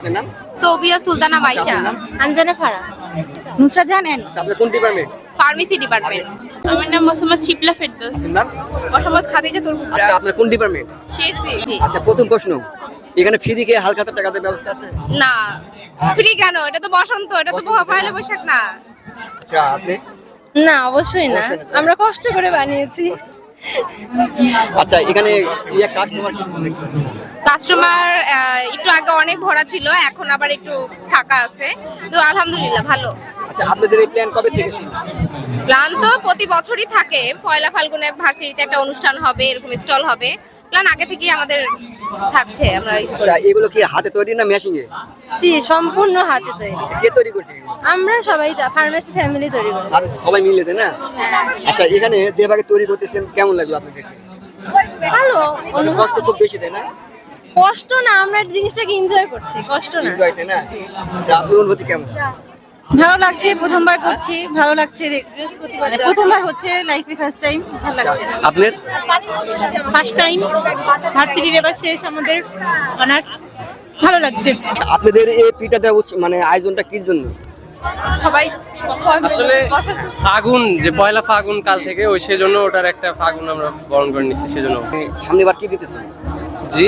আপনার নাম? সোবিয়া সুলতানা মাইশা। আঞ্জানা ফারা। নুসরাত জাহান এন। আচ্ছা, আপনার কোন ডিপার্টমেন্ট? Pharmacy department. আমার নাম মোসাম্মদ শিপলা ফেরদৌস। আপনার নাম? মোসাম্মদ খাদিজা তুরকুবরা। আচ্ছা, আপনার কোন ডিপার্টমেন্ট? কেসি। আচ্ছা, প্রথম প্রশ্ন, এখানে ফ্রি কে হালকা টাকাতে ব্যবস্থা আছে? না, ফ্রি কেন? এটা তো বসন্ত, এটা তো পয়লা বৈশাখ না। আচ্ছা, আপনি? না, অবশ্যই না, অবশ্যই না। আমরা কষ্ট করে বানিয়েছি। আচ্ছা, এখানে কাস্টমার কি দেখতে পাচ্ছেন? কাস্টমার একটু আগে অনেক ভরা ছিল, এখন আবার একটু ফাঁকা আছে, তো আলহামদুলিল্লাহ ভালো। আচ্ছা, আপনাদের এই প্ল্যান কবে থেকে শুরু? প্ল্যান তো প্রতি বছরই থাকে, পয়লা ফাল্গুনে ভার্সিটিতে একটা অনুষ্ঠান হবে, এরকম স্টল হবে। প্ল্যান আগে থেকেই আমাদের থাকছে। আমরা আচ্ছা, এগুলো কি হাতে তৈরি না মেশিনে? জি, সম্পূর্ণ হাতে তৈরি। কে তৈরি করছে? আমরা সবাই ফার্মেসি ফ্যামিলি তৈরি করি। আর সবাই মিলে না? আচ্ছা, এখানে যেভাবে তৈরি করতেছেন কেমন লাগলো আপনাদের? ভালো। কষ্ট খুব বেশি তাই না? কষ্ট না, আমরা এই জিনিসটাকে এনজয় করছি, কষ্ট না। এনজয় তাই না? আচ্ছা, আপনার অনুভূতি কেমন? ভালো লাগছে, প্রথমবার করছি, ভালো লাগছে, মানে প্রথমবার হচ্ছে লাইফে ফার্স্ট টাইম, ভালো লাগছে। আপনার? ফার্স্ট টাইম ভার্সিটির এবার শেষ আমাদের অনার্স, ভালো লাগছে। আপনাদের এই পিঠাটা মানে আয়োজনটা কি জন্য? সবাই আসলে ফাগুন, যে পয়লা ফাগুন কাল থেকে ওই সেজন্য ওটার একটা ফাগুন আমরা বরণ করে নিচ্ছি, সেজন্য। সামনেবার কি দিতেছেন? জি,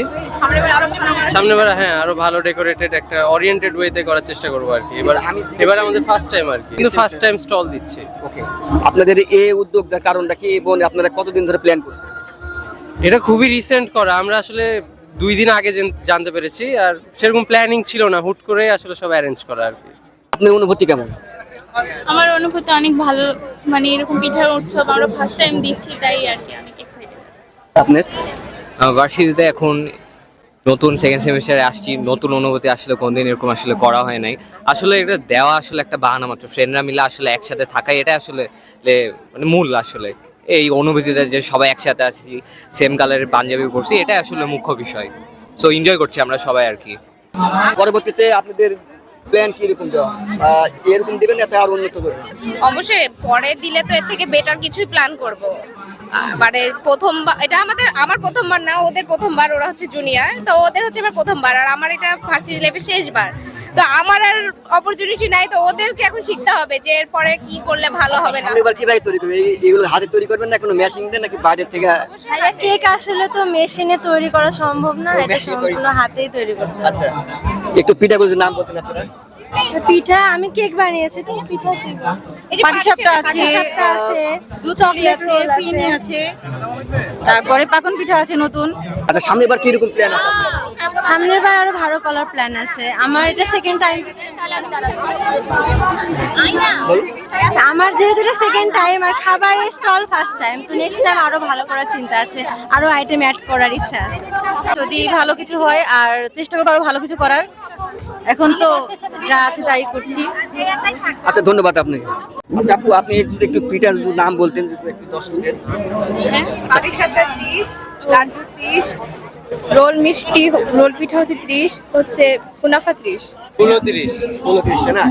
সামনেবার হ্যাঁ আরো ভালো ডেকোরেটেড একটা ওরিয়েন্টেড ওয়েতে করার চেষ্টা করবো আর কি। এবার আমাদের ফার্স্ট টাইম আর কি, কিন্তু ফার্স্ট টাইম স্টল দিচ্ছি। ওকে, আপনাদের এই উদ্যোগটার কারণটা কি এবং আপনারা কতদিন ধরে প্ল্যান করছেন? এটা খুবই রিসেন্ট করা, আমরা আসলে 2 দিন আগে জানতে পেরেছি, আর সেরকম প্ল্যানিং ছিল না, হুট করে আসলে সব অ্যারেঞ্জ করা আর কি। আপনার অনুভূতি কেমন? আমার অনুভূতি অনেক ভালো, মানে এরকম পিঠার উৎসব আমরা ফার্স্ট টাইম দিচ্ছি, তাই আর কি অনেক এক্সাইটেড। আপনার? ভার্সিটিতে এখন নতুন সেকেন্ড সেমিস্টারে আসছি, নতুন অনুভূতি, আসলে কোনদিন এরকম আসলে করা হয় নাই। আসলে এটা দেওয়া আসলে একটা বাহানা মাত্র, ফ্রেন্ডরা মিলে আসলে একসাথে থাকাই এটা আসলে মানে মূল। আসলে এই অনুভূতিটা যে সবাই একসাথে আছি, সেম কালারের পাঞ্জাবি পরছি, এটা আসলে মুখ্য বিষয়। সো এনজয় করছি আমরা সবাই আর কি। পরবর্তীতে আপনাদের প্ল্যান কি রকম দেওয়া? এরকম দিবেন না, আর উন্নত করবেন? অবশ্যই পরে দিলে তো এর থেকে বেটার কিছুই প্ল্যান করব। মানে প্রথমবার, এটা আমার প্রথমবার না, ওদের প্রথমবার, ওরা হচ্ছে জুনিয়র, তো ওদের হচ্ছে এবার প্রথমবার, আর আমার এটা ভার্সিটি লাইফে শেষবার। তো আমার আর অপরচুনিটি নাই, তো ওদেরকে এখন শিখতে হবে যে এরপরে কি করলে ভালো হবে না। এবার কিভাবে তৈরি করবেন? এগুলো হাতে তৈরি করবেন না কোনো মেশিন দিয়ে, নাকি বাইরের থেকে? কেক আসলে তো মেশিনে তৈরি করা সম্ভব না, এটা সম্পূর্ণ হাতেই তৈরি করতে হবে। আচ্ছা, একটু পিঠাগুলোর নাম বলতেন আপনারা? পিঠা আমি কেক বানিয়েছি, তো পিঠা পাটিসাপটা আছে, দুধ চকলেট আছে, পিনি আছে, তারপরে পাকন পিঠা আছে নতুন। আচ্ছা, সামনে এবার কিরকম প্ল্যান আছে? সামনের বার আরো ভালো করার প্ল্যান আছে। আমার এটা সেকেন্ড টাইম, আমার যেহেতু এটা সেকেন্ড টাইম, আর খাবারের স্টল ফার্স্ট টাইম, তো নেক্সট টাইম আরো ভালো করার চিন্তা আছে, আরো আইটেম অ্যাড করার ইচ্ছা আছে। যদি ভালো কিছু হয় আর চেষ্টা করবো আরো ভালো কিছু করার, এখন তো যা আছে তাই করছি। আচ্ছা, ধন্যবাদ আপনাকে। আচ্ছা আপু, আপনি একটু পিঠার নাম বলতেন যদি একটু দর্শকদের? পাটিসাপটা 30, লাড্ডু 30, রোল মিষ্টি, রোল পিঠা হচ্ছে 30, হচ্ছে কুনাফা 30। ফুলও 30। 16 না?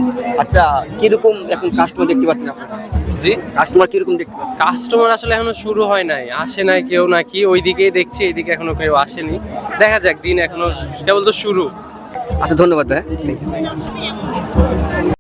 আচ্ছা, কিরকম এখন কাস্টমার দেখতে পাচ্ছেন আপনারা? জি, কাস্টমার কিরকম দেখতে পাচ্ছেন? কাস্টমার আসলে এখনো শুরু হয় নাই, আসে নাই কেউ নাকি, ওইদিকেই দেখছি, এইদিকে এখনো কেউ আসেনি। দেখা যাক, দিন এখনো কেবল তো শুরু। আচ্ছা, ধন্যবাদ ভাই।